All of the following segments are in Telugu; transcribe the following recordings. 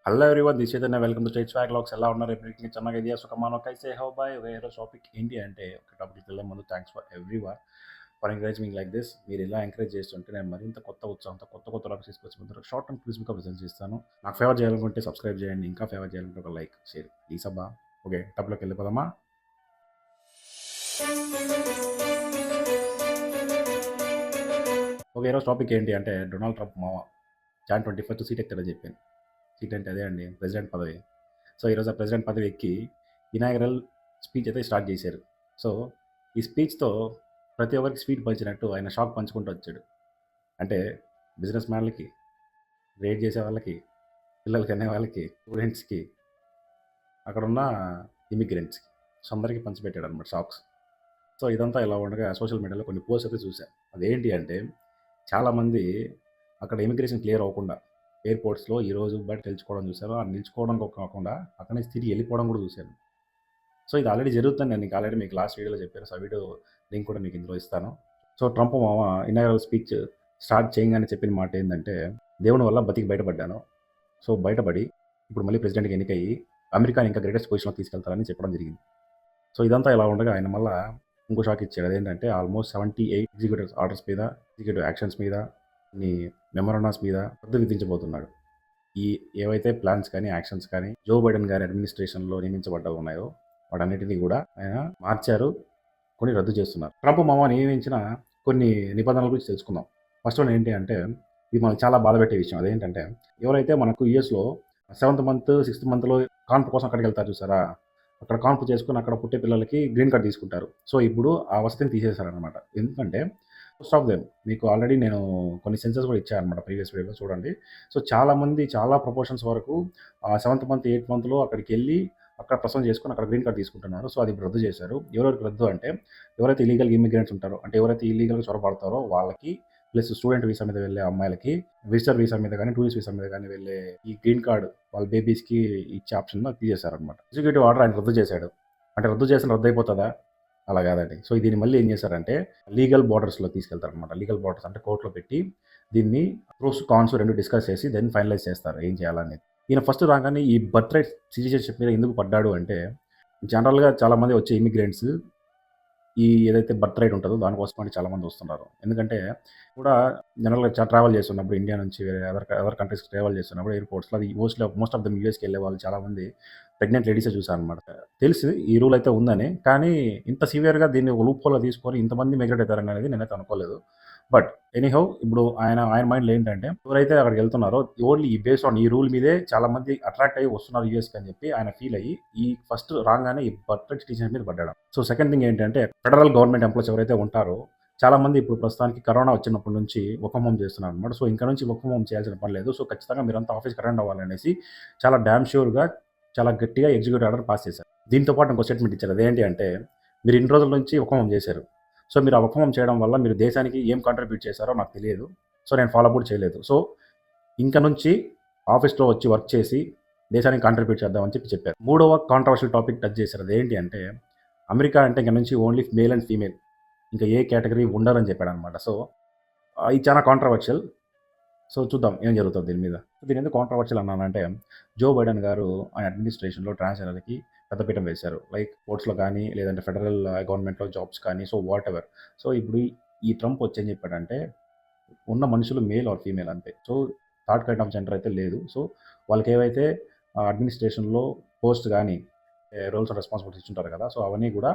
Hello everyone, this Chaitanya. Welcome to state swag logs. ఎలా ఉన్నారు? ఎవ్రీథింగ్ ಚೆನ್ನಾಗಿ ಇದೆಯಾ? సుఖమానో కైసే హౌ బై వేరే టాపిక్ ఏంటి అంటే, ఒక టాపిక్కి వెళ్ళే ముందు thanks for everyone for encouraging like this. మీరు ఇలా ఎంకరేజ్ చేస్తుంటే నేను మరింత కొత్త ఉత్సాహంతో కొత్త టాపిక్స్ తీసుకొచ్చి ముందు షార్ట్ అండ్ క్రిస్ప్గా ప్రెజెంట్ చేస్తాను. నాకు ఫేవర్ చేయాలనుకుంటే సబ్స్క్రైబ్ చేయండి, ఇంకా ఫేవర్ చేయాలంటే ఒక లైక్ షేర్ ప్లీజ్ అబ్బా. ఓకే, టాపిక్లోకి వెళ్ళిపోదామా? ఓకే, ఈరోజు టాపిక్ ఏంటి అంటే, డొనాల్డ్ ట్రంప్ మావ Jan 21 సీట్ ఎక్కుతాడని చెప్పాను. సీట్ అంటే అదే అండి, ప్రెసిడెంట్ పదవి. సో ఈరోజు ఆ ప్రెసిడెంట్ పదవి ఎక్కి ఇనాగరల్ స్పీచ్ అయితే స్టార్ట్ చేశారు. సో ఈ స్పీచ్తో ప్రతి ఒక్కరికి స్వీట్ పంచినట్టు ఆయన షాక్ పంచుకుంటూ వచ్చాడు. అంటే బిజినెస్ మ్యాన్లకి, రేట్ చేసే వాళ్ళకి, పిల్లలకి అనే వాళ్ళకి, స్టూడెంట్స్కి, అక్కడున్న ఇమిగ్రెంట్స్కి, సో అందరికీ పంచిపెట్టాడు అనమాట షాక్స్. సో ఇదంతా ఇలా ఉండగా సోషల్ మీడియాలో కొన్ని పోస్ట్ అయితే చూశాను. అదేంటి అంటే, చాలామంది అక్కడ ఇమిగ్రేషన్ క్లియర్ అవ్వకుండా ఎయిర్పోర్ట్స్లో ఈరోజు బయట నిల్చుకోవడం చూశాను. ఆ నిల్చుకోవడం కాకుండా అక్కడి నుంచి తిరిగి వెళ్ళిపోవడం కూడా చూశాను. సో ఇది ఆల్రెడీ జరుగుతుంది. నేను మీకు ఆల్రెడీ మీకు లాస్ట్ వీడియోలో చెప్పాను. సో ఆ వీడియో లింక్ కూడా మీకు ఇందులో ఇస్తాను. సో ట్రంప్ మామ ఇనాగరల్ స్పీచ్ స్టార్ట్ చేయగానే చెప్పిన మాట ఏంటంటే, దేవుని వల్ల బతికి బయటపడ్డాను. సో బయటపడి ఇప్పుడు మళ్ళీ ప్రెసిడెంట్కి ఎన్నికయ్యి అమెరికాని ఇంకా గ్రేటెస్ట్ పొజిషన్లో తీసుకెళ్తారని చెప్పడం జరిగింది. సో ఇదంతా ఇలా ఉండగా ఆయన మళ్ళీ ఇంకో షాక్ ఇచ్చాడు. అదేంటంటే ఆల్మోస్ట్ 78 ఎగ్జిక్యూటివ్ ఆర్డర్స్ మీద, ఎగ్జిక్యూటివ్ యాక్షన్స్ మీద, కొన్ని మెమరాండాస్ మీద రద్దు విధించబోతున్నాడు. ఈ ఏవైతే ప్లాన్స్ కానీ, యాక్షన్స్ కానీ జో బైడెన్ గారి అడ్మినిస్ట్రేషన్లో నియమించబడ్డ ఉన్నాయో వాటన్నిటినీ కూడా ఆయన మార్చారు, కొన్ని రద్దు చేస్తున్నారు. ట్రంప్ మామ నియమించిన కొన్ని నిబంధనల గురించి తెలుసుకుందాం. ఫస్ట్ వన్ ఏంటి అంటే, ఇది మనకు చాలా బాధ పెట్టే విషయం. అదేంటంటే, ఎవరైతే మనకు యూఎస్లో 7th మంత్ 6th మంత్లో కాన్పు కోసం అక్కడికి వెళ్తారు చూసారా, అక్కడ కాన్పు చేసుకుని అక్కడ పుట్టే పిల్లలకి గ్రీన్ కార్డ్ తీసుకుంటారు. సో ఇప్పుడు ఆ వసతిని తీసేశారనమాట. ఎందుకంటే మోస్ట్ ఆఫ్ దెమ్, మీకు ఆల్రెడీ నేను కొన్ని సెన్సెస్ కూడా ఇచ్చాను ప్రీవియస్ వీడియోలో చూడండి. సో చాలామంది చాలా ప్రపోర్షన్స్ వరకు 7th మంత్ 8th మంత్లో అక్కడికి వెళ్ళి అక్కడ ప్రసవం చేసుకుని అక్కడ గ్రీన్ కార్డ్ తీసుకుంటున్నారు. సో అది రద్దు చేశారు. ఎవరెవరికి రద్దు అంటే, ఎవరైతే ఇలీగల్ ఇమిగ్రెంట్స్ ఉంటారో, అంటే ఎవరైతే ఇల్లీగల్గా చొరబడతారో వాళ్ళకి, ప్లస్ స్టూడెంట్ వీసా మీద వెళ్ళే అమ్మాయిలకి, విజిటర్ వీసా మీద కానీ, టూరిస్ట్ వీసా మీద కానీ వెళ్ళే ఈ గ్రీన్ కార్డ్ వాళ్ళ బేబీస్కి ఇచ్చే ఆప్షన్ తీసేశారనమాట. ఎగ్జిక్యూటివ్ ఆర్డర్ ఆయన రద్దు చేశాడు. అంటే రద్దు చేసిన రద్దు అయిపోతుందా? అలా కాదండి. సో దీన్ని మళ్ళీ ఏం చేశారంటే లీగల్ బార్డర్స్లో తీసుకెళ్తారనమాట. లీగల్ బార్డర్స్ అంటే కోర్టులో పెట్టి దీన్ని ప్రోస్ కాన్స్ రెండు డిస్కస్ చేసి దెన్ ఫైనలైజ్ చేస్తారు ఏం చేయాలనేది. ఈయన ఫస్ట్ రాగానే ఈ బర్త్ రైట్ సిటిజన్షిప్ మీద ఎందుకు పడ్డాడు అంటే, జనరల్గా చాలామంది వచ్చే ఇమిగ్రెంట్స్ ఈ ఏదైతే బర్త్ రైట్ ఉంటుందో దానికోసం అని చాలామంది వస్తున్నారు. ఎందుకంటే కూడా జనరల్గా ట్రావెల్ చేస్తున్నప్పుడు ఇండియా నుంచి వేరే అదర్ కంట్రీస్కి ట్రావెల్ చేస్తున్నప్పుడు ఎయిర్పోర్ట్స్లో అది మోస్ట్ ఆఫ్ దమ్ యూఎస్కి వెళ్ళే వాళ్ళు చాలామంది ప్రెగ్నెంట్ లేడీసే చూసాను అనమాట. తెలిసి ఈ రూల్ అయితే ఉందని, కానీ ఇంత సివియర్గా దీన్ని ఒక లూప్ హోల్లో తీసుకొని ఇంతమంది మిగ్రేట్ అవుతారని అనేది నేనైతే అనుకోలేదు. బట్ ఎనీహౌ, ఇప్పుడు ఆయన మైండ్లో ఏంటంటే, ఎవరైతే అక్కడికి వెళ్తున్నారో ఓన్లీ ఈ బేస్డ్ ఆన్ ఈ రూల్ మీదే చాలామంది అట్రాక్ట్ అయ్యి వస్తున్నారు యూఎస్కి అని చెప్పి ఆయన ఫీల్ అయ్యి ఈ ఫస్ట్ రాగానే ఈ బర్త్ రైట్ సిటిజన్ మీద పడ్డాడు. సో సెకండ్ థింగ్ ఏంటంటే, ఫెడరల్ గవర్నమెంట్ ఎంప్లాయీస్ ఎవరైతే ఉంటారో చాలామంది ఇప్పుడు ప్రస్తుతానికి కరోనా వచ్చినప్పటి నుంచి వర్క్ ఫ్రమ్ హోమ్ చేస్తున్నారు అనమాట. సో ఇంకా నుంచి వర్క్ ఫ్రమ్ హోమ్ చేయాల్సిన పని లేదు. సో ఖచ్చితంగా మీరంతా ఆఫీస్కి అటెండ్ అవ్వాలనేసి చాలా డ్యామ్ ష్యూర్గా, చాలా గట్టిగా ఎగ్జిక్యూటివ్ ఆర్డర్ పాస్ చేశారు. దీంతో పాటు ఇంకో స్టేట్మెంట్ ఇచ్చారు. అదేంటి అంటే, మీరు ఇన్ని రోజుల నుంచి వర్క్ ఫ్రమ్ హోమ్ చేశారు. సో మీరు ఆ వర్క్ ఫ్రమ్ హోమ్ చేయడం వల్ల మీరు దేశానికి ఏం కాంట్రిబ్యూట్ చేశారో నాకు తెలియదు. సో నేను ఫాలో అప్ కూడా చేయలేదు. సో ఇంకా నుంచి ఆఫీస్లో వచ్చి వర్క్ చేసి దేశానికి కాంట్రిబ్యూట్ చేద్దామని చెప్పారు. మూడవ కాంట్రవర్షియల్ టాపిక్ టచ్ చేశారు. అదేంటి అంటే, అమెరికా అంటే ఇంకా నుంచి ఓన్లీ మేల్ అండ్ ఫీమేల్, ఇంకా ఏ కేటగిరీ ఉండరని చెప్పాడు అనమాట. సో ఇది చాలా కాంట్రవర్షియల్. సో చూద్దాం ఏం జరుగుతుంది దీని మీద. దీని ఎందుకు కాంట్రవర్షియల్ అన్నానంటే, జో బైడెన్ గారు ఆయన అడ్మినిస్ట్రేషన్లో ట్రాన్స్జెండర్కి పెద్దపీఠం వేశారు. లైక్ కోర్ట్స్లో కానీ, లేదంటే ఫెడరల్ గవర్నమెంట్లో జాబ్స్ కానీ, సో వాట్ ఎవర్. సో ఇప్పుడు ఈ ట్రంప్ వచ్చి ఏం చెప్పాడంటే, ఉన్న మనుషులు మేల్ ఆర్ ఫీమేల్ అంతే. So third kind of gender అయితే లేదు. సో వాళ్ళకి ఏవైతే అడ్మినిస్ట్రేషన్లో పోస్ట్ కానీ, రోల్స్ అండ్ రెస్పాన్సిబిలిటీస్ ఇచ్చుంటారు కదా, సో అవన్నీ కూడా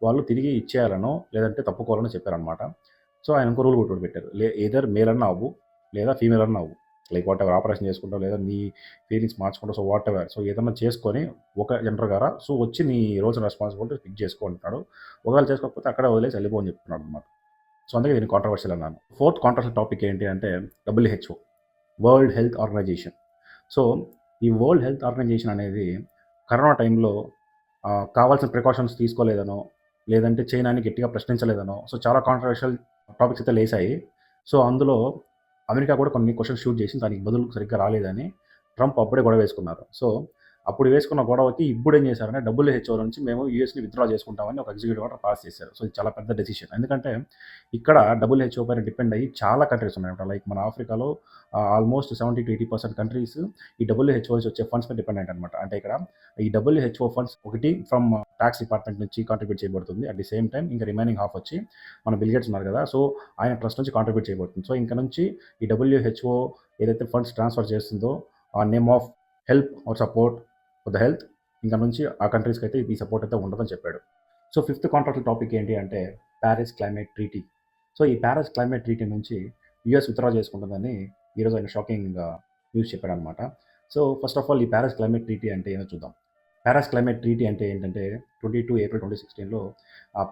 వాళ్ళు తిరిగి ఇచ్చేయాలనో లేదంటే తప్పుకోవాలనో చెప్పారనమాట. సో ఆయన ఇంకో రూల్ కూడా పెట్టారు. ఏదర్ మేల్ అన్న అవ్వు, లేదా ఫీమేల్ అన్న అవ్వు. లైక్ వాట్ ఎవర్ ఆపరేషన్ చేసుకుంటావు, లేదా నీ ఫీలింగ్స్ మార్చుకుంటావు, సో వాట్ ఎవర్. సో ఏదన్నా చేసుకొని ఒక జెండర్ గారా సో వచ్చి నీ రోల్స్ అండ్ రెస్పాన్సిబిలిటీస్ ఫిక్స్ చేసుకుంటున్నాడు. ఒకవేళ చేసుకోకపోతే అక్కడే వదిలేసి వెళ్ళిపోని చెప్తున్నాడు అనమాట. సో అందుకే దీన్ని కాంట్రవర్షియల్ అన్నాను. ఫోర్త్ కాంట్రవర్షియల్ టాపిక్ ఏంటి అంటే, WHO, world health organization. So ఈ వరల్డ్ హెల్త్ ఆర్గనైజేషన్ అనేది కరోనా టైంలో కావాల్సిన ప్రికాషన్స్ తీసుకోలేదనో, లేదంటే చైనాని గట్టిగా ప్రశ్నించలేదనో, సో చాలా కాంట్రవర్షియల్ టాపిక్స్ అయితే లేసాయి. సో అందులో అమెరికా కూడా కొన్ని క్వశ్చన్స్ షూట్ చేసి దానికి బదులు సరిగ్గా రాలేదని ట్రంప్ అప్పుడే గొడవ వేసుకున్నారు. సో అప్పుడు వేసుకున్న గొడవకి ఇప్పుడేం చేశారంటే డబ్ల్యూహెచ్ఓ నుంచి మేము యూఎస్ని విత్డ్రా చేసుకుంటామని ఒక ఎగ్జిక్యూటివ్ ఆర్డర్ పాస్ చేశారు. సో ఇది చాలా పెద్ద డెసిషన్. ఎందుకంటే ఇక్కడ డబ్ల్యూహెచ్ఓ పైన డిపెండ్ అయ్యి చాలా కంట్రీస్ ఉన్నాయన్నమాట. లైక్ మన ఆఫ్రికాలో ఆల్మోస్ట్ 70-80% కంట్రీస్ ఈ డబ్ల్యూహెచ్ఓ నుంచి వచ్చే ఫండ్స్ మీద డిపెండెంట్ అనమాట. అంటే ఇక్కడ ఈ డబ్ల్యూహెచ్ఓ ఫండ్స్ ఒకటి ఫ్రమ్ ట్యాక్స్ డిపార్ట్మెంట్ నుంచి కాంట్రిబ్యూట్ చేయబడుతుంది. అట్ ది సేమ్ టైం ఇంకా రిమైనింగ్ హాఫ్ వచ్చి మన బిల్ గేట్స్ ఉన్నారు కదా, సో ఆయన ట్రస్ట్ నుంచి కాంట్రిబ్యూట్ చేయబడుతుంది. సో ఇంకా నుంచి ఈ డబ్ల్యూహెచ్ఓ ఏదైతే ఫండ్స్ ట్రాన్స్ఫర్ చేస్తుందో ఆ name of help or support for the health, ఇంకా నుంచి ఆ కంట్రీస్కి అయితే ఈ సపోర్ట్ అయితే ఉండదని చెప్పాడు. సో ఫిఫ్త్ కాంట్రాక్ట్ టాపిక్ ఏంటి అంటే ప్యారిస్ క్లైమేట్ ట్రీటీ. సో ఈ ప్యారిస్ క్లైమేట్ ట్రీటీ నుంచి యుఎస్ విత్డ్రా చేసుకుంటుందని ఈరోజు ఆయన షాకింగ్ న్యూస్ చెప్పాడు అనమాట. సో ఫస్ట్ ఆఫ్ ఆల్ ఈ ప్యారిస్ క్లైమేట్ ట్రీటీ అంటే ఏదో చూద్దాం. ప్యారిస్ క్లైమేట్ ట్రీటీ అంటే ఏంటంటే 22 ఏప్రిల్ 2016లో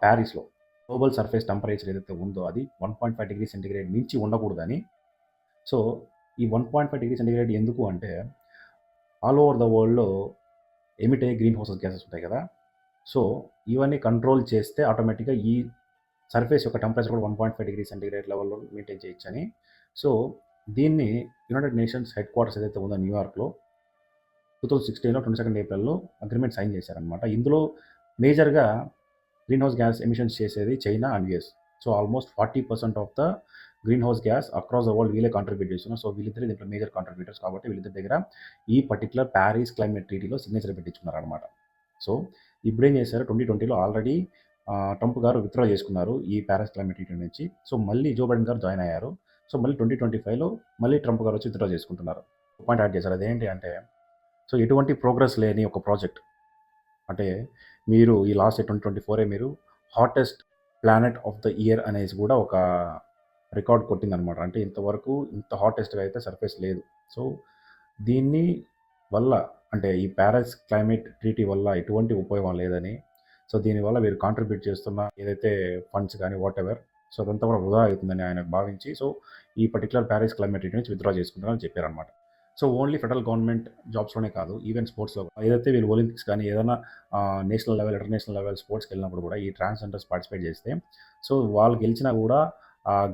ప్యారిస్లో గ్లోబల్ సర్ఫేస్ టెంపరేచర్ ఏదైతే ఉందో అది 1.5 డిగ్రీ సెంటిగ్రేడ్ మించి ఉండకూడదని. సో ఈ 1.5 డిగ్రీ సెంటిగ్రేడ్ ఎందుకు అంటే ఆల్ ఓవర్ ద వరల్డ్లో ఎమిట్ అయ్యే గ్రీన్ హౌసెస్ గ్యాసెస్ ఉంటాయి కదా, సో ఇవన్నీ కంట్రోల్ చేస్తే ఆటోమేటిక్గా ఈ సర్ఫేస్ యొక్క టెంపరేచర్ కూడా 1.5 డిగ్రీ సెంటిగ్రేడ్ లెవెల్లో మెయింటైన్ చేయొచ్చని. సో దీన్ని యునైటెడ్ నేషన్స్ హెడ్ క్వార్టర్స్ ఏదైతే ఉందో న్యూయార్క్లో 2016లో 22 ఏప్రిల్లో అగ్రిమెంట్ సైన్ చేశారనమాట. ఇందులో మేజర్గా గ్రీన్ హౌస్ గ్యాస్ ఎమిషన్స్ చేసేది China and US. So almost 40% of the green house gas across the world వీళ్ళే కాంట్రిబ్యూట్ చేస్తున్నారు. సో వీళ్ళిద్దరు దీంట్లో మేజర్ కాంట్రిబ్యూటర్స్ కాబట్టి వీళ్ళిద్దరి దగ్గర ఈ పర్టికులర్ ప్యారిస్ క్లైమేట్ ట్రీటీలో సిగ్నేచర్ పెట్టించుకున్నారు అనమాట. సో ఇప్పుడేం చేశారు, 2020లో ఆల్రెడీ ట్రంప్ గారు విత్డ్రా చేసుకున్నారు ఈ ప్యారిస్ క్లైమేట్ ట్రీటీ నుంచి. సో మళ్ళీ జో బైడెన్ గారు జాయిన్ అయ్యారు. సో మళ్ళీ 2025లో మళ్ళీ ట్రంప్ గారు వచ్చి విత్డ్రా చేసుకుంటున్నారు. పాయింట్ యాడ్ చేశారు, అదేంటి అంటే సో ఎటువంటి ప్రోగ్రెస్ లేని ఒక ప్రాజెక్ట్ అంటే మీరు ఈ లాస్ట్ 2024 మీరు hottest planet of the year అనేసి కూడా ఒక రికార్డ్ కొట్టిందనమాట. అంటే ఇంతవరకు ఇంత హాటెస్ట్గా అయితే సర్ఫేస్ లేదు. సో దీన్ని వల్ల అంటే ఈ ప్యారిస్ క్లైమేట్ ట్రీటీ వల్ల ఎటువంటి ఉపయోగం లేదని, సో దీనివల్ల వీరు కాంట్రిబ్యూట్ చేస్తున్న ఏదైతే ఫండ్స్ కానీ వాట్ ఎవర్, సో అదంతా కూడా వృధా అవుతుందని ఆయన భావించి సో ఈ పర్టికులర్ ప్యారిస్ క్లైమేట్ ట్రీటీ నుంచి విత్డ్రా చేసుకుంటారని చెప్పారనమాట. సో ఓన్లీ ఫెడరల్ గవర్నమెంట్ జాబ్స్లోనే కాదు, ఈవెన్ స్పోర్ట్స్లో ఏదైతే వీళ్ళు ఒలింపిక్స్ కానీ ఏదైనా నేషనల్ లెవెల్ ఇంటర్నేషనల్ లెవెల్ స్పోర్ట్స్కి వెళ్ళినప్పుడు కూడా ఈ ట్రాన్స్జెండర్స్ పార్టిసిపేట్ చేస్తే సో వాళ్ళు గెలిచినా కూడా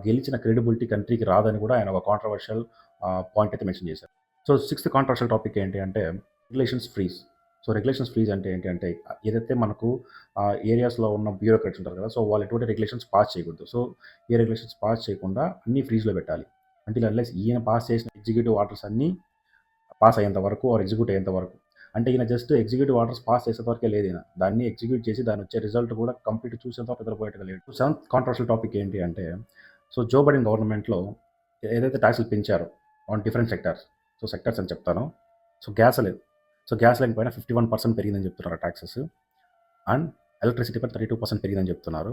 గెలిచిన క్రెడిబిలిటీ కంట్రీకి రాదని కూడా ఆయన ఒక కాంట్రవర్షియల్ పాయింట్ అయితే మెన్షన్ చేశారు. సో సిక్స్త్ కాంట్రవర్షియల్ టాపిక్ ఏంటి అంటే regulations freeze. So regulations freeze అంటే ఏంటి అంటే ఏదైతే మనకు ఏరియాస్లో ఉన్న బ్యూరోక్రాట్స్ ఉంటారు కదా, సో వాళ్ళు ఎటువంటి రెగ్యులేషన్స్ పాస్ చేయకూడదు. సో ఏ రెగ్యులేషన్స్ పాస్ చేయకుండా అన్ని ఫ్రీజ్లో పెట్టాలి. అంటే అన్లెస్ ఈయన పాస్ చేసిన ఎగ్జిక్యూటివ్ ఆర్డర్స్ అన్నీ పాస్ అయ్యేంత వరకు ఆర్ ఎగ్జిక్యూట్ అయ్యేంత వరకు. అంటే ఈయన జస్ట్ ఎగ్జిక్యూటివ్ ఆర్డర్స్ పాస్ చేసేంత వరకే లేదు, ఈయన దాన్ని ఎగ్జిక్యూట్ చేసి దాని వచ్చే రిజల్ట్ కూడా కంప్లీట్ చూసేంత వరకు నిద్రపోయేట్టుగా లేదు. సెవెంత్ కాంట్రవర్షియల్ టాపిక్ ఏంటి అంటే సో జో బైడెన్ గవర్నమెంట్లో ఏదైతే ట్యాక్స్లు పెంచారో on different sectors, so sectors అని చెప్తాను. సో గ్యాస్ లేదు, సో గ్యాస్ లైన్ పైన 51% పెరిగిందని చెప్తున్నారు ట్యాక్సెస్, అండ్ ఎలక్ట్రిసిటీ పైన 32% పెరిగిందని చెప్తున్నారు,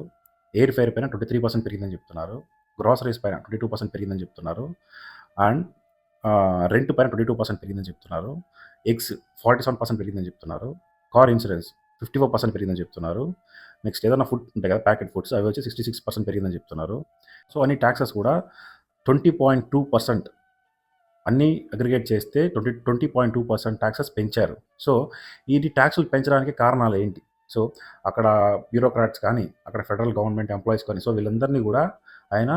ఎయిర్ ఫేర్ పైన 23% పెరిగిందని చెప్తున్నారు, గ్రాసరీస్ పైన 22% పెరిగిందని చెప్తున్నారు, అండ్ రెంట్ పైన 22% పెరిగిందని చెప్తున్నారు, ఎగ్స్ 47% పెరిగిందని చెప్తున్నారు, కార్ ఇన్సూరెన్స్ 54% పెరిగిందని చెప్తున్నారు, నెక్స్ట్ ఏదైనా ఫుడ్ ఉంటాయి కదా ప్యాకెట్ ఫుడ్స్ అవి వచ్చి 66% పెరిగిందని చెప్తున్నారు. సో అన్ని ట్యాక్సెస్ కూడా 20.2% అన్నీ అగ్రిగేట్ చేస్తే 20.2% ట్యాక్సెస్ పెంచారు. సో ఇది ట్యాక్సులు పెంచడానికి కారణాలు ఏంటి? సో అక్కడ బ్యూరోక్రాట్స్ కానీ అక్కడ ఫెడరల్ గవర్నమెంట్ ఎంప్లాయీస్ కానీ సో వీళ్ళందరినీ కూడా ఆయన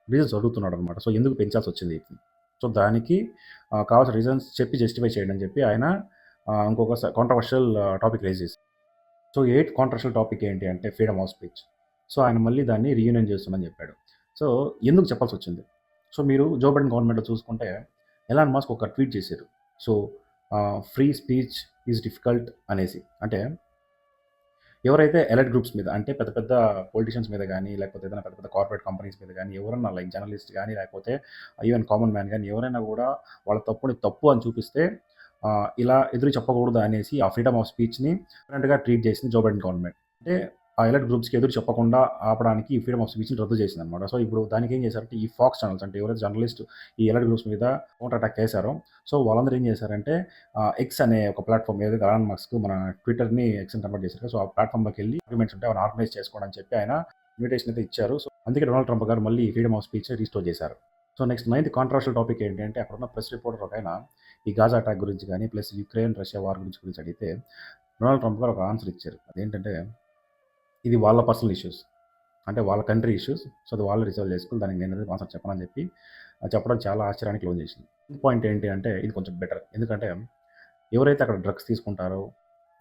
రీజన్స్ అడుగుతున్నాడు అనమాట. సో ఎందుకు పెంచాల్సి వచ్చింది, సో దానికి కావాల్సిన రీజన్స్ చెప్పి జస్టిఫై చేయండి అని చెప్పి ఆయన ఇంకొక కాంట్రవర్షియల్ టాపిక్ రేజ్ చేసి. సో ఎయిత్ కాంట్రవర్షియల్ టాపిక్ ఏంటి అంటే ఫ్రీడమ్ ఆఫ్ స్పీచ్. సో ఆయన మళ్ళీ దాన్ని రీయూనియన్ చేస్తుందని చెప్పాడు. సో ఎందుకు చెప్పాల్సి వచ్చింది? సో మీరు జో బైడెన్ గవర్నమెంట్లో చూసుకుంటే ఎలాన్ మస్క్ ఒక ట్వీట్ చేశారు. So free speech is difficult అనేసి, అంటే ఎవరైతే ఎలైట్ గ్రూప్స్ మీద అంటే పెద్ద పెద్ద పొలిటీషియన్స్ మీద కానీ లేకపోతే ఏదైనా పెద్ద పెద్ద కార్పొరేట్ కంపెనీస్ మీద కానీ ఎవరన్నా లైక్ జర్నలిస్ట్ కానీ లేకపోతే ఈవెన్ కామన్ మ్యాన్ కానీ ఎవరైనా కూడా వాళ్ళ తప్పుని తప్పు అని చూపిస్తే ఇలా ఎదురు చెప్పకూడదు అనేసి ఆ ఫ్రీడమ్ ఆఫ్ స్పీచ్ని డిఫరెంట్గా ట్రీట్ చేసింది జో బైడెన్ గవర్నమెంట్. అంటే ఆ ఎలైట్ గ్రూప్స్కి ఎదురు చెప్పకుండా ఆపడానికి ఈ ఫ్రీడమ్ ఆఫ్ స్పీచ్ని రద్దు చేసింది అనమాట. సో ఇప్పుడు దానికి ఏం చేశారంటే ఈ ఫాక్స్ ఛానల్స్ అంటే ఎవరైతే జర్నలిస్ట్ ఈ ఎలైట్ గ్రూప్స్ మీద కౌంటర్ అటాక్ చేశారో సో వాళ్ళందరూ ఏం చేశారంటే ఎక్స్ అనే ఒక ప్లాట్ఫామ్ ఏదైతే ఎలాన్ మస్క్ మన ట్విట్టర్ని ఎక్స్ని కన్వర్ట్ చేశారు, సో ఆ ప్లాట్ఫామ్లోకి వెళ్ళి ఆర్గ్యుమెంట్స్ ఉంటే అవన్నీ ఆర్గనైజ్ చేసుకోవడం అని చెప్పి ఆయన ఇన్విటేషన్ అయితే ఇచ్చారు. సో అందుకే డొనాల్డ్ ట్రంప్ గారు మళ్ళీ ఫ్రీడమ్ ఆఫ్ స్పీచ్ రీస్టోర్ చేశారు. So next ninth controversial topic ఏంటి అంటే అక్కడ ఉన్న ప్రెస్ రిపోర్టర్ ఒక ఆయన ఈ గాజా అటాక్ గురించి కానీ ప్లస్ యుక్రెయిన్ రష్యా వార్ గురించి అడిగితే డొనాల్డ్ ట్రంప్ గారు ఒక ఆన్సర్ ఇచ్చారు. అదేంటంటే ఇది వాళ్ళ పర్సనల్ ఇష్యూస్ అంటే వాళ్ళ కంట్రీ ఇష్యూస్, సో అది వాళ్ళు రిసాల్వ్ చేసుకుని దానికి నేను ఆన్సర్ చెప్పనని చెప్పి చెప్పడం చాలా ఆశ్చర్యానికి లోన్ చేసింది. పాయింట్ ఏంటి అంటే ఇది కొంచెం బెటర్, ఎందుకంటే ఎవరైతే అక్కడ డ్రగ్స్ తీసుకుంటారో,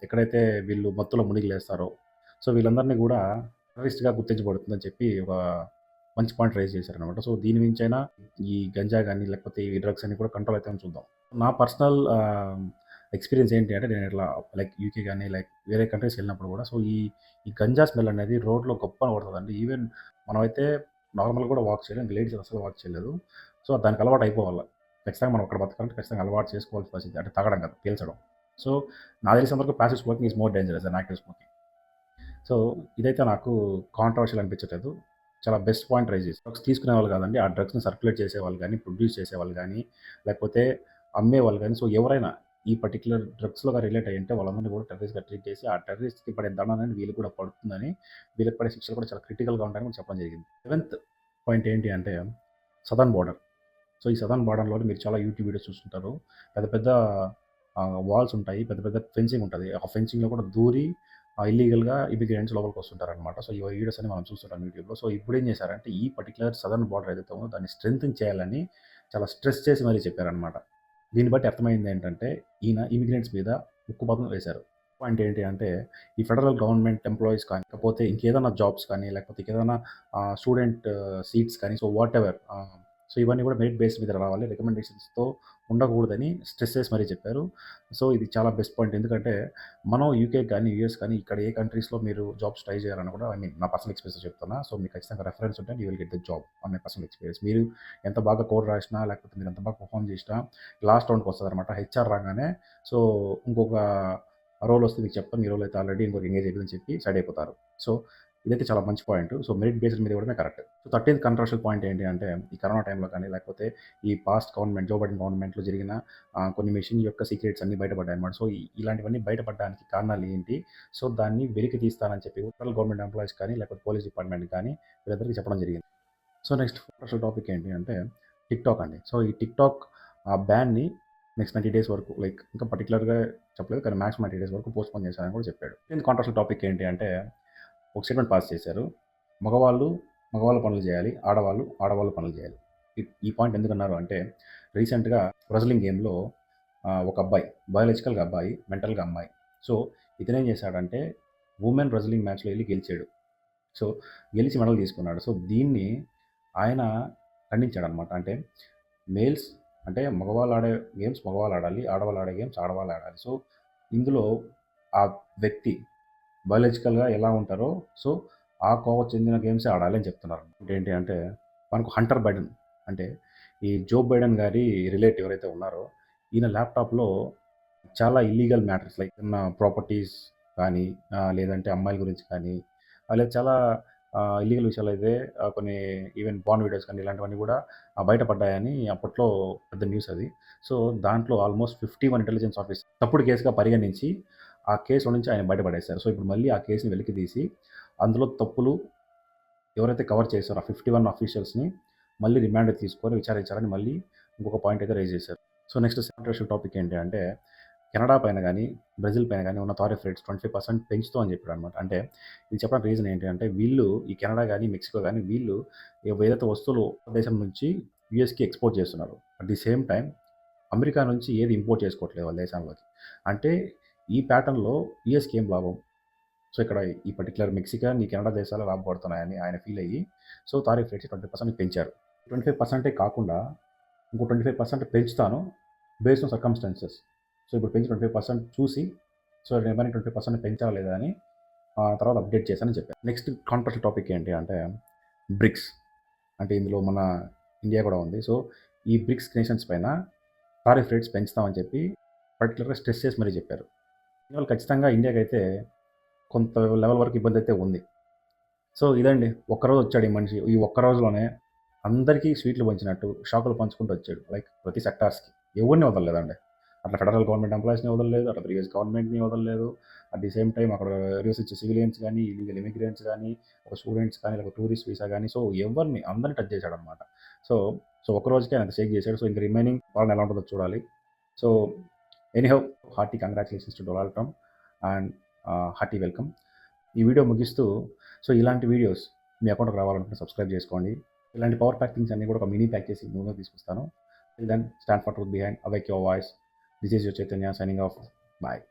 ఎక్కడైతే వీళ్ళు మత్తులో మునిగిలేస్తారో, సో వీళ్ళందరినీ కూడా టెర్రరిస్ట్‌గా గుర్తించబడుతుందని చెప్పి ఒక మంచి పాయింట్ రైజ్ చేశారనమాట. సో దీని నుంచైనా ఈ గంజా గాని, లేకపోతే ఈ డ్రగ్స్ అన్నీ కూడా కంట్రోల్ అయితాయని చూద్దాం. నా పర్సనల్ ఎక్స్‌పీరియన్స్ ఏంటి అంటే, నేను ఇట్లా లైక్ యూకే గాని, లైక్ వేరే కంట్రీస్‌కి వెళ్ళినప్పుడు కూడా, సో ఈ గంజా స్మెల్ అనేది రోడ్‌లో గొప్పన కొడతదండి. ఈవెన్ మనమైతే నార్మల్‌గా కూడా వాక్ చేయలేం. లేడీస్ అసలు వాక్ చేయలేదు. సో దానికి అలవాటు అయిపోవాలి. ఖచ్చితంగా మనం అక్కడ బతకాలంటే ఖచ్చితంగా అలవాటు చేసుకోవాల్సిన పరిస్థితి. అంటే తాగడం కాదు, పీల్చడం. సో నాకు తెలిసినంత వరకు passive smoking is more dangerous than active smoking. So ఇదైతే నాకు కాంట్రవర్షియల్ అనిపించట్లేదు. చాలా బెస్ట్ పాయింట్ రైజ్ చేసి డ్రగ్స్ తీసుకునేవాళ్ళు కాదండి. ఆ డ్రగ్స్‌ని సర్క్యులేట్ చేసేవాళ్ళు గానీ, ప్రొడ్యూస్ చేసేవాళ్ళు గానీ, లేకపోతే అమ్మేవాళ్ళు గానీ, సో ఎవరైనా ఈ పర్టిక్యులర్ డ్రగ్స్‌లోగా రిలేట్ అయ్యుంటే వాళ్ళందరినీ కూడా టెర్రరిస్ట్‌గా ట్రీట్ చేసి, ఆ టెర్రరిస్ట్‌కి పడే దండన అనేది వీళ్ళకి కూడా పడుతుందని, వీళ్ళకి పడే శిక్షలు కూడా చాలా క్రిటికల్‌గా ఉంటాయని కూడా చెప్పడం జరిగింది. సెవెంత్ పాయింట్ ఏంటి అంటే సదర్న్ బోర్డర్. సో ఈ సదర్న్ బార్డర్‌లో మీరు చాలా యూట్యూబ్ వీడియోస్ చూస్తుంటారు. పెద్ద పెద్ద వాల్స్ ఉంటాయి. పెద్ద పెద్ద ఫెన్సింగ్ ఉంటది. ఆ ఫెన్సింగ్‌లో కూడా దూరి ఇల్లీగల్‌గా ఇమిగ్రెంట్స్ లోపలికి వస్తుంటారనమాట. సో ఈ వీడియోస్ అన్ని మనం చూస్తుంటాం యూట్యూబ్‌లో. సో ఇప్పుడేం చేశారంటే ఈ పర్టిక్యులర్ సదర్న్ బార్డర్ ఏదైతే ఉందో దాన్ని స్ట్రెంథెన్ చేయాలని చాలా స్ట్రెస్ చేసి మరీ చెప్పారనమాట. దీన్ని బట్టి అర్థమైంది ఏంటంటే ఈయన ఇమిగ్రెంట్స్ మీద ఉక్కుపాదం వేశారు. పాయింట్ ఏంటి అంటే ఈ ఫెడరల్ గవర్నమెంట్ ఎంప్లాయీస్ కానీ, లేకపోతే ఇంకేదైనా జాబ్స్ కానీ, లేకపోతే ఇంకేదైనా స్టూడెంట్ సీట్స్ కానీ, సో వాటెవర్ సో ఇవన్నీ కూడా మెరిట్ బేస్ మీద రావాలి. రికమెండేషన్స్‌తో ఉండకూడదని స్ట్రెస్ చేసి మరీ చెప్పారు. సో ఇది చాలా బెస్ట్ పాయింట్. ఎందుకంటే మనం యూకే కానీ, యూఎస్ కానీ ఇక్కడ ఏ కంట్రీస్‌లో మీరు జాబ్స్ ట్రై చేయాలన్నా కూడా ఐ మీన్ నా పర్సనల్ ఎక్స్‌పీరియన్స్ చెప్తున్నా. సో మీకు ఖచ్చితంగా రెఫరెన్స్ ఉంటే you will get the job on my personal experience. మీరు ఎంత బాగా కోడ్ రాసినా, లేకపోతే మీరు ఎంత బాగా పర్ఫార్మ్ చేసినా లాస్ట్ రౌండ్‌కి వస్తదనమాట. హెచ్ఆర్ రాగానే సో ఇంకొక రోల్ వస్తే మీకు చెప్తాను. ఈ రోల్ అయితే ఆల్రెడీ ఇంకొక ఎంగేజ్ అయిపోయిందని చెప్పి సైడ్ అయిపోతారు. సో ఇదైతే చాలా మంచి పాయింట్. సో మెరిట్ బేస్డ్ మీద ఇవ్వడమే కరెక్ట్. సో 13థ్ కంట్రోవర్షియల్ పాయింట్ ఏంటి అంటే ఈ కరోనా టైంలో కానీ, లేకపోతే ఈ పాస్ట్ గవర్నమెంట్ జో బైడెన్ గవర్నమెంట్‌లో జరిగిన కొన్ని మెషిన్ యొక్క సీక్రెట్స్ అన్నీ బయటపడ్డాయన్నమాట. సో ఇలాంటివన్నీ బయటపడడానికి కారణాలు ఏంటి? సో దాన్ని వెలికి తీస్తానని చెప్పి ఫెడరల్ గవర్నమెంట్ ఎంప్లాయీస్ కానీ, లేకపోతే పోలీస్ డిపార్ట్మెంట్ కానీ వీళ్ళందరికీ చెప్పడం జరిగింది. సో నెక్స్ట్ కంట్రోవర్షియల్ టాపిక్ ఏంటి అంటే టిక్‌టాక్ అండి. సో ఈ టిక్‌టాక్ బ్యాన్‌ని నెక్స్ట్ 90 డేస్ వరకు లైక్ ఇంకా పర్టిక్యులర్‌గా చెప్పలేదు. కానీ మాక్సిమం 90 డేస్ వరకు పోస్ట్‌పోన్ చేశారని కూడా చెప్పాడు. కాంట్రోవర్షియల్ టాపిక్ ఏంటి అంటే ఒక స్టేట్మెంట్ పాస్ చేశారు. మగవాళ్ళు మగవాళ్ళ పనులు చేయాలి. ఆడవాళ్ళు ఆడవాళ్ళ పనులు చేయాలి. ఈ పాయింట్ ఎందుకన్నారు అంటే రీసెంట్‌గా రెజ్లింగ్ గేమ్‌లో ఒక అబ్బాయి, బయాలజికల్‌గా అబ్బాయి, మెంటల్‌గా అమ్మాయి. సో ఇతనేం చేశాడంటే వుమెన్ రెజ్లింగ్ మ్యాచ్‌లో ఎళ్లి గెలిచాడు. సో గెలిచి మెడల్ తీసుకున్నాడు. సో దీన్ని ఆయన ఖండించాడనమాట. అంటే మేల్స్ అంటే మగవాళ్ళు ఆడే గేమ్స్ మగవాళ్ళు ఆడాలి. ఆడవాళ్ళు ఆడే గేమ్స్ ఆడవాళ్ళు ఆడాలి. సో ఇందులో ఆ వ్యక్తి బయాలజికల్‌గా ఎలా ఉంటారో సో ఆ కోవకు చెందిన గేమ్సే ఆడాలి అని చెప్తున్నారు. ఏంటి అంటే మనకు హంటర్ బైడెన్ అంటే ఈ జో బైడెన్ గారి రిలేటివ్ ఎవరైతే ఉన్నారో ఈయన ల్యాప్‌టాప్‌లో చాలా ఇల్లీగల్ మ్యాటర్స్ లైక్ ఉన్న ప్రాపర్టీస్ కానీ, లేదంటే అమ్మాయిల గురించి కానీ, లేదా చాలా ఇల్లీగల్ విషయాలైతే కొన్ని ఈవెన్ పార్న్ వీడియోస్ కానీ ఇలాంటివన్నీ కూడా బయటపడ్డాయని అప్పట్లో పెద్ద న్యూస్ అది. సో దాంట్లో ఆల్మోస్ట్ 51 ఇంటెలిజెన్స్ ఆఫీసర్ తప్పుడు కేసుగా పరిగణించి ఆ కేసులో నుంచి ఆయన బయటపడేశారు. సో ఇప్పుడు మళ్ళీ ఆ కేసుని వెలికి తీసి అందులో తప్పులు ఎవరైతే కవర్ చేశారో ఆ 51 అఫీషియల్స్‌ని మళ్ళీ రిమాండ్‌కి తీసుకొని విచారించాలని మళ్ళీ ఇంకొక పాయింట్ అయితే రైజ్ చేశారు. సో నెక్స్ట్ కాంట్రోవర్షియల్ టాపిక్ ఏంటి అంటే కెనడా పైన గానీ, బ్రెజిల్ పైన గానీ ఉన్న టారిఫ్ రేట్స్ 25% పెంచుతాం అని చెప్పాడనమాట. అంటే ఇది చెప్పడానికి రీజన్ ఏంటి అంటే వీళ్ళు ఈ కెనడా గానీ, మెక్సికో గానీ వీళ్ళు ఏదైతే వస్తువులు దేశం నుంచి యూఎస్‌కి ఎక్స్‌పోర్ట్ చేస్తున్నారు. At the same time America నుంచి ఏది ఇంపోర్ట్ చేసుకోవట్లేదు వాళ్ళ దేశంలోకి. అంటే ఈ ప్యాటర్న్‌లో యూఎస్‌కి ఏం లాభం? సో ఇక్కడ ఈ పర్టిక్యులర్ మెక్సికన్, ఈ కెనడా దేశాలు లాభపడుతున్నాయని ఆయన ఫీల్ అయ్యి సో టారిఫ్ రేట్స్ 20% పెంచారు. 25% కాకుండా ఇంకో 25% పెంచుతాను బేస్డ్ ఆన్ సర్కమ్‌స్టాన్సెస్. సో ఇప్పుడు పెంచి 25% చూసి సో రిమైనింగ్ 20% పెంచాలా లేదా అని తర్వాత అప్డేట్ చేశానని చెప్పారు. నెక్స్ట్ కాంట్రోవర్షియల్ టాపిక్ ఏంటి అంటే బ్రిక్స్. అంటే ఇందులో మన ఇండియా కూడా ఉంది. సో ఈ బ్రిక్స్ నేషన్స్ పైన టారిఫ్ రేట్స్ పెంచుతామని చెప్పి పర్టిక్యులర్‌గా స్ట్రెస్ చేసి మరీ చెప్పారు. దీనివల్ల ఖచ్చితంగా ఇండియాకైతే కొంత లెవెల్ వరకు ఇబ్బంది అయితే ఉంది. సో ఇదండి. ఒక్కరోజు వచ్చాడు ఈ మనిషి. ఈ ఒక్క రోజులోనే అందరికీ స్వీట్లు పంచినట్టు షాకులు పంచుకుంటూ వచ్చాడు. లైక్ ప్రతి సెక్టార్స్‌కి. ఎవరిని వదలలేదండి. అట్లా ఫెడరల్ గవర్నమెంట్ ఎంప్లాయీస్‌ని వదలలేదు. అట్లా ప్రీవియస్ గవర్నమెంట్‌ని వదలలేదు. అట్ ది సేమ్ టైమ్ అక్కడ నివసించే సివిలియన్స్ గానీ, ఇల్లీగల్ ఇమిగ్రెంట్స్ గానీ, ఒక స్టూడెంట్స్ కానీ, లేకపోతే టూరిస్ట్ వీసా గానీ, సో ఎవరిని అందరిని టచ్ చేశాడనమాట. సో, సో ఒక్క రోజుకే ఆయన షేక్ చేశాడు. సో ఇంక రిమైనింగ్ పాలన ఎలా ఉంటుందో చూడాలి. So anyhow hearty congratulations to Donald Trump and hearty welcome. ఈ వీడియో ముగిస్తూ సో ఇలాంటి వీడియోస్ మీ అకౌంట్‌కి రావాలనుకుంటే సబ్స్క్రైబ్ చేసుకోండి. ఇలాంటి పవర్ ప్యాక్ థింగ్స్ అన్నీ కూడా ఒక మినీ ప్యాక్ చేసి ముందుకు తీసుకొస్తాను. Till then stand for truth behind awake your voice. This is your Chaitanya signing off. Bye.